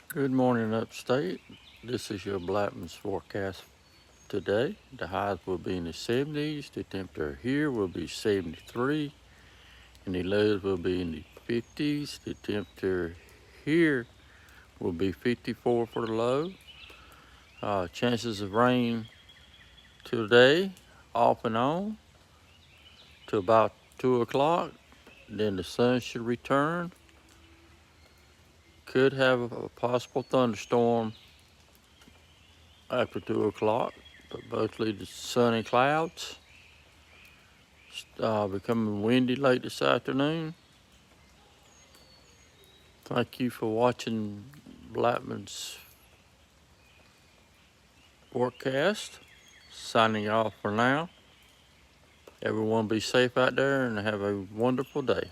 Good morning, upstate. This is your Blackman's forecast today. The highs will be in the 70s. The temperature here will be 73, and the lows will be in the 50s. The temperature here will be 54 for the low. Chances of rain today, off and on, to about 2 o'clock. Then the sun should return. Could have a possible thunderstorm after 2 o'clock, but mostly the sunny clouds. Becoming windy late this afternoon. Thank you for watching Blackman's forecast. Signing off for now. Everyone be safe out there and have a wonderful day.